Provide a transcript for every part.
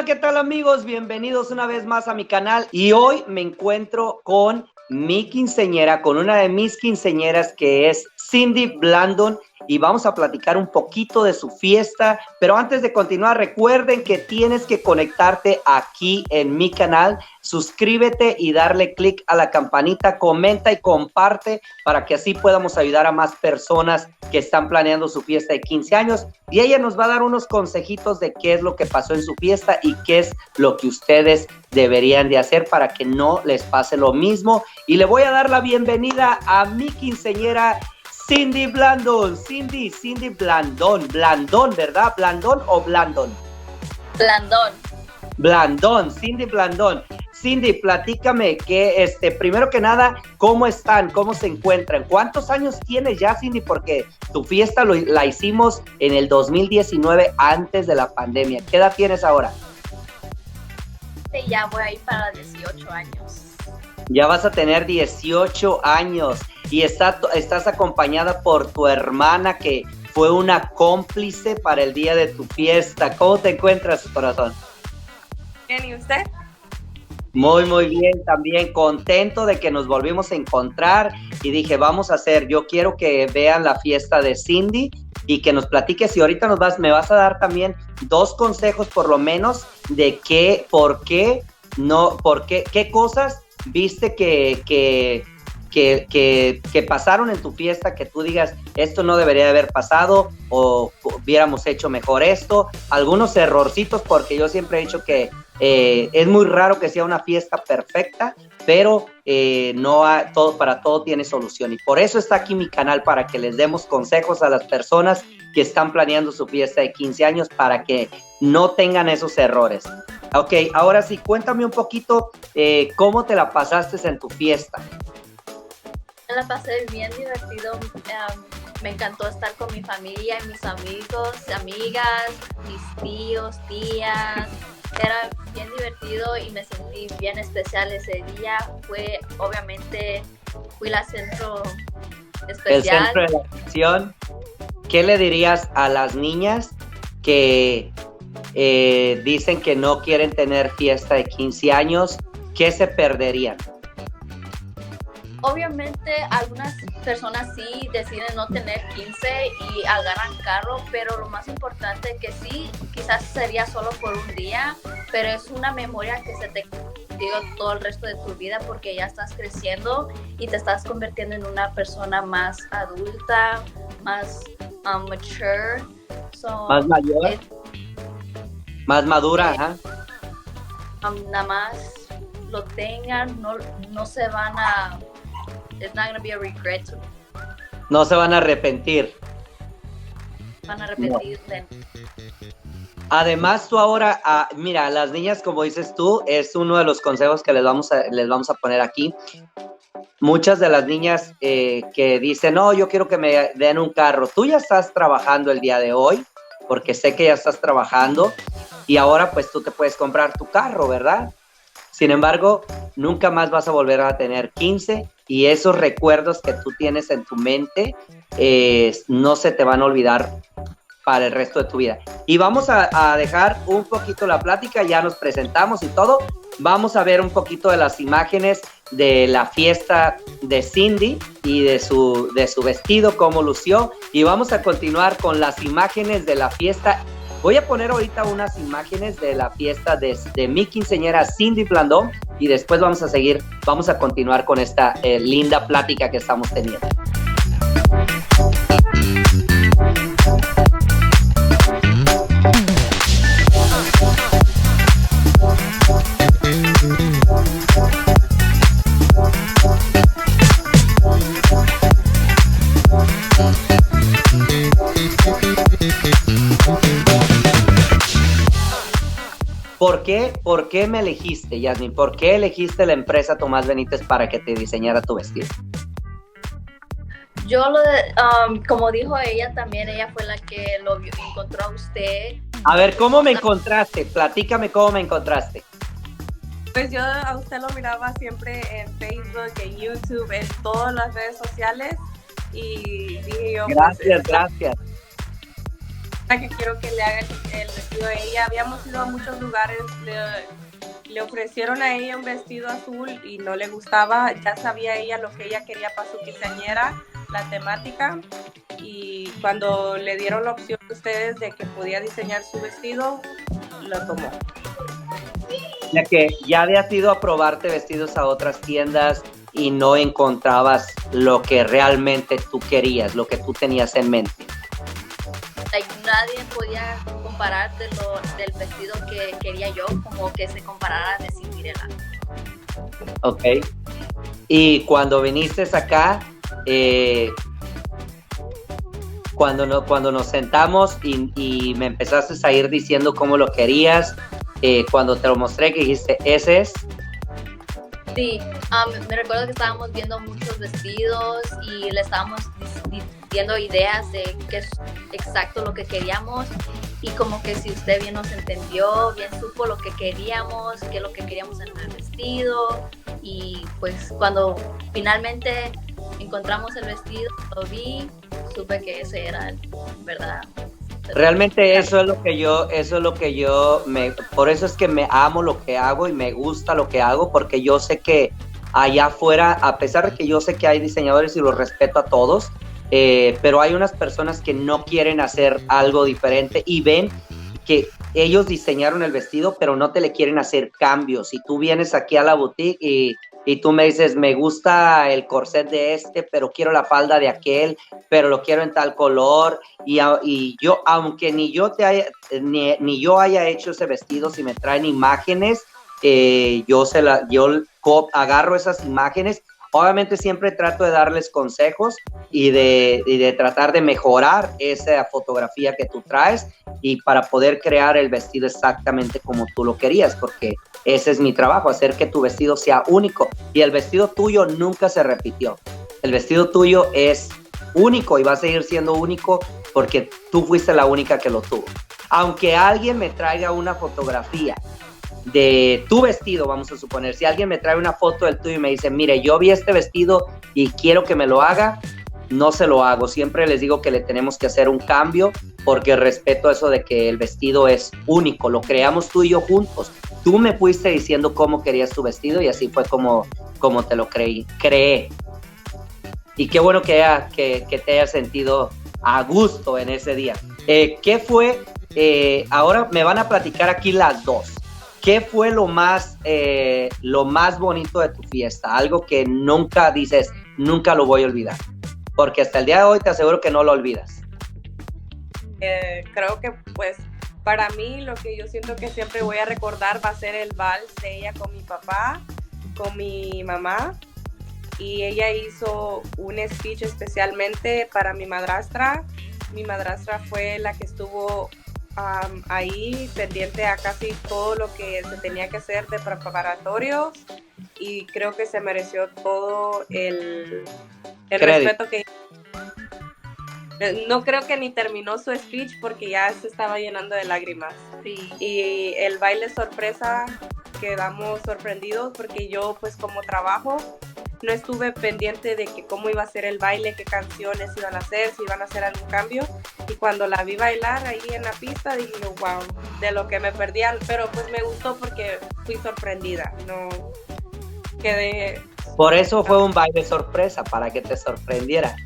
¿Qué tal amigos? Bienvenidos una vez más a mi canal y hoy me encuentro con mi quinceañera, con una de mis quinceañeras que es Cindy Blandon y vamos a platicar un poquito de su fiesta, pero antes de continuar recuerden que tienes que conectarte aquí en mi canal, suscríbete y darle click a la campanita, comenta y comparte para que así podamos ayudar a más personas que están planeando su fiesta de 15 años y ella nos va a dar unos consejitos de qué es lo que pasó en su fiesta y qué es lo que ustedes deberían de hacer para que no les pase lo mismo. Y le voy a dar la bienvenida a mi quinceañera Cindy Blandon. Cindy Blandon, ¿verdad? ¿Blandon o Blandon? Blandon, Cindy Blandon. Cindy, platícame que, primero que nada, ¿cómo están? ¿Cómo se encuentran? ¿Cuántos años tienes ya, Cindy? Porque tu fiesta la hicimos en el 2019, antes de la pandemia. ¿Qué edad tienes ahora? Ya voy a ir para 18 años. Ya vas a tener 18 años y estás acompañada por tu hermana que fue una cómplice para el día de tu fiesta. ¿Cómo te encuentras, corazón? Bien, ¿y usted? Muy, muy bien, también contento de que nos volvimos a encontrar y dije, vamos a hacer, yo quiero que vean la fiesta de Cindy y que nos platiques y ahorita me vas a dar también 2 consejos por lo menos de qué cosas viste que pasaron en tu fiesta, que tú digas, esto no debería de haber pasado o hubiéramos hecho mejor esto, algunos errorcitos, porque yo siempre he dicho que es muy raro que sea una fiesta perfecta, pero para todo tiene solución y por eso está aquí mi canal, para que les demos consejos a las personas que están planeando su fiesta de 15 años para que no tengan esos errores. Ok, ahora sí, cuéntame un poquito cómo te la pasaste en tu fiesta. Me la pasé bien divertido. Me encantó estar con mi familia, mis amigos, amigas, mis tíos, tías. Era bien divertido y me sentí bien especial ese día. Fui la centro especial. El centro de la atención. ¿Qué le dirías a las niñas que dicen que no quieren tener fiesta de 15 años? ¿Qué se perderían? Obviamente algunas personas sí deciden no tener 15 y agarran carro, pero lo más importante es que sí, quizás sería solo por un día, pero es una memoria que se te queda todo el resto de tu vida porque ya estás creciendo y te estás convirtiendo en una persona más adulta, más mature. Más mayor. Más madura, nada más lo tengan, no se van a... It's not gonna be a regret. No se van a arrepentir. Van a arrepentir. No. Además, tú ahora, mira, las niñas, como dices tú, es uno de los consejos que les vamos a poner aquí. Muchas de las niñas que dicen, no, yo quiero que me den un carro. Tú ya estás trabajando el día de hoy, porque sé que ya estás trabajando, y ahora pues tú te puedes comprar tu carro, ¿verdad? Sin embargo, nunca más vas a volver a tener 15 y esos recuerdos que tú tienes en tu mente no se te van a olvidar para el resto de tu vida. Y vamos a dejar un poquito la plática, ya nos presentamos y todo. Vamos a ver un poquito de las imágenes de la fiesta de Cindy y de su vestido, cómo lució. Y vamos a continuar con las imágenes de la fiesta. Voy a poner ahorita unas imágenes de la fiesta de mi quinceañera Cindy Blandon y después vamos a continuar con esta linda plática que estamos teniendo. ¿Por qué me elegiste, Yasmin? ¿Por qué elegiste la empresa Tomás Benítez para que te diseñara tu vestido? Yo como dijo ella también, ella fue la que encontró a usted. A ver, ¿cómo me encontraste? Platícame cómo me encontraste. Pues yo a usted lo miraba siempre en Facebook, en YouTube, en todas las redes sociales y dije yo... Gracias. que quiero que le haga el vestido a ella. Habíamos ido a muchos lugares, le ofrecieron a ella un vestido azul y no le gustaba. Ya sabía ella lo que ella quería para su quinceañera, la temática. Y cuando le dieron la opción a ustedes de que podía diseñar su vestido, lo tomó. Ya que ya habías ido a probarte vestidos a otras tiendas y no encontrabas lo que realmente tú querías, lo que tú tenías en mente. Nadie podía comparar del vestido que quería yo, como que se comparara de Cinderella. Ok. Y cuando viniste acá, cuando nos sentamos y me empezaste a ir diciendo cómo lo querías, cuando te lo mostré que dijiste, ¿ese es? Sí, me recuerdo que estábamos viendo muchos vestidos y le estábamos diciendo ideas de qué es exacto lo que queríamos, y como que si usted bien nos entendió, bien supo lo que queríamos, qué es lo que queríamos en el vestido. Y pues cuando finalmente encontramos el vestido, lo vi, supe que ese era el verdad. Realmente eso es lo que yo por eso es que me amo lo que hago y me gusta lo que hago, porque yo sé que allá afuera, a pesar de que yo sé que hay diseñadores y los respeto a todos, pero hay unas personas que no quieren hacer algo diferente y ven que ellos diseñaron el vestido, pero no te le quieren hacer cambios. Y tú vienes aquí a la boutique y tú me dices, me gusta el corset de este, pero quiero la falda de aquel, pero lo quiero en tal color. Y yo, aunque ni yo haya hecho ese vestido, si me traen imágenes, yo agarro esas imágenes. Obviamente siempre trato de darles consejos y de tratar de mejorar esa fotografía que tú traes, y para poder crear el vestido exactamente como tú lo querías, porque ese es mi trabajo, hacer que tu vestido sea único. Y el vestido tuyo nunca se repitió. El vestido tuyo es único y va a seguir siendo único porque tú fuiste la única que lo tuvo. Aunque alguien me traiga una fotografía de tu vestido, vamos a suponer, si alguien me trae una foto del tuyo y me dice, mire, yo vi este vestido y quiero que me lo haga, no se lo hago. Siempre les digo que le tenemos que hacer un cambio, porque respeto eso de que el vestido es único, lo creamos tú y yo juntos. Tú me fuiste diciendo cómo querías tu vestido y así fue como te lo creé. Y qué bueno que te hayas sentido a gusto en ese día. ¿Qué fue? Ahora me van a platicar aquí las dos. ¿Qué fue lo más bonito de tu fiesta? Algo que nunca dices, nunca lo voy a olvidar. Porque hasta el día de hoy te aseguro que no lo olvidas. Creo que pues para mí lo que yo siento que siempre voy a recordar va a ser el vals de ella con mi papá, con mi mamá. Y ella hizo un speech especialmente para mi madrastra. Mi madrastra fue la que estuvo ahí pendiente a casi todo lo que se tenía que hacer de preparatorios, y creo que se mereció todo el respeto que... No creo que ni terminó su speech porque ya se estaba llenando de lágrimas. Sí. Y el baile sorpresa, quedamos sorprendidos porque yo pues como trabajo no estuve pendiente de que cómo iba a ser el baile, qué canciones iban a hacer, si iban a hacer algún cambio. Y cuando la vi bailar ahí en la pista, dije, wow, de lo que me perdían. Pero pues me gustó porque fui sorprendida, no quedé... Por eso fue un baile sorpresa, para que te sorprendiera.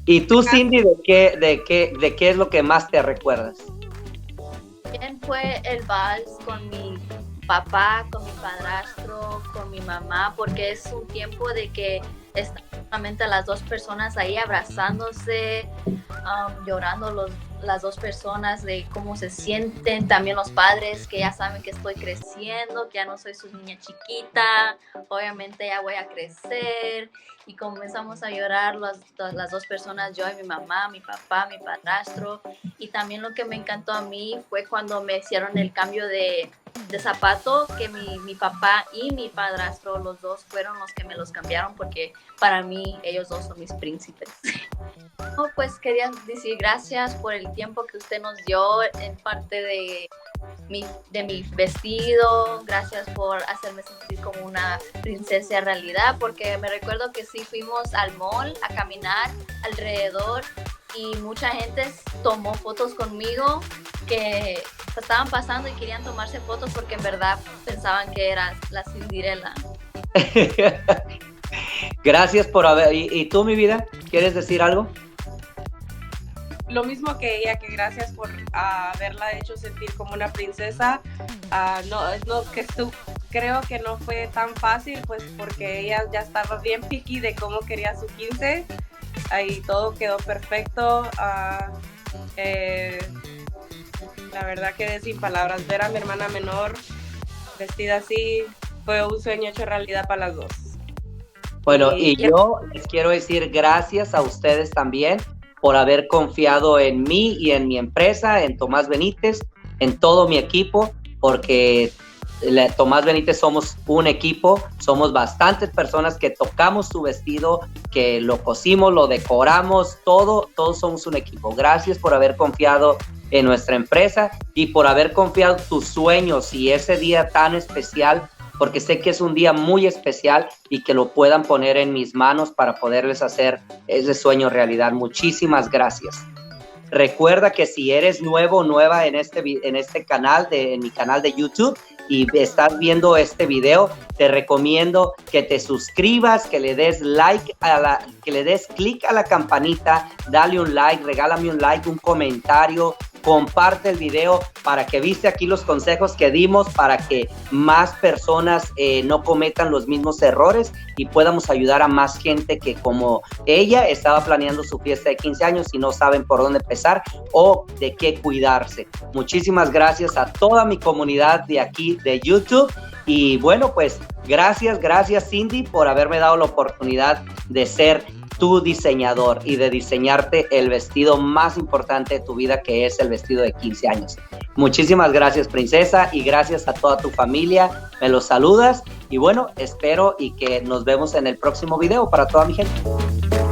¿Y tú, Cindy, de qué es lo que más te recuerdas? Bien, fue el vals con mi papá, con mi padrastro, con mi mamá, porque es un tiempo de que están solamente las dos personas ahí abrazándose, llorando las dos personas de cómo se sienten, también los padres que ya saben que estoy creciendo, que ya no soy su niña chiquita, obviamente ya voy a crecer, y comenzamos a llorar las dos personas, yo y mi mamá, mi papá, mi padrastro. Y también lo que me encantó a mí fue cuando me hicieron el cambio de zapato, que mi papá y mi padrastro, los dos fueron los que me los cambiaron, porque para mí ellos dos son mis príncipes. Pues quería decir gracias por el tiempo que usted nos dio en parte de mi vestido, gracias por hacerme sentir como una princesa en realidad, porque me recuerdo que sí fuimos al mall a caminar alrededor y mucha gente tomó fotos conmigo, que estaban pasando y querían tomarse fotos porque en verdad pensaban que era la Cinderella. Gracias por haber... ¿Y tú, mi vida? ¿Quieres decir algo? Lo mismo que ella, que gracias por haberla hecho sentir como una princesa. Creo que no fue tan fácil, pues porque ella ya estaba bien picky de cómo quería su 15. Ahí todo quedó perfecto. La verdad quedé sin palabras. Ver a mi hermana menor vestida así fue un sueño hecho realidad para las dos. Bueno, y yo les quiero decir gracias a ustedes también por haber confiado en mí y en mi empresa, en Tomás Benítez, en todo mi equipo, porque Tomás Benítez somos un equipo, somos bastantes personas que tocamos su vestido, que lo cosimos, lo decoramos, todos somos un equipo. Gracias por haber confiado en nuestra empresa y por haber confiado tus sueños y ese día tan especial, porque sé que es un día muy especial y que lo puedan poner en mis manos para poderles hacer ese sueño realidad. Muchísimas gracias. Recuerda que si eres nuevo o nueva en este canal, en mi canal de YouTube, y estás viendo este video, te recomiendo que te suscribas, que le des like que le des clic a la campanita, dale un like, regálame un like, un comentario, comparte el video para que viste aquí los consejos que dimos para que más personas no cometan los mismos errores y podamos ayudar a más gente que como ella estaba planeando su fiesta de 15 años y no saben por dónde empezar o de qué cuidarse. Muchísimas gracias a toda mi comunidad de aquí de YouTube y bueno, pues gracias Cindy por haberme dado la oportunidad de ser tu diseñador y de diseñarte el vestido más importante de tu vida, que es el vestido de 15 años. Muchísimas gracias, princesa, y gracias a toda tu familia. Me los saludas y bueno, espero y que nos vemos en el próximo video para toda mi gente.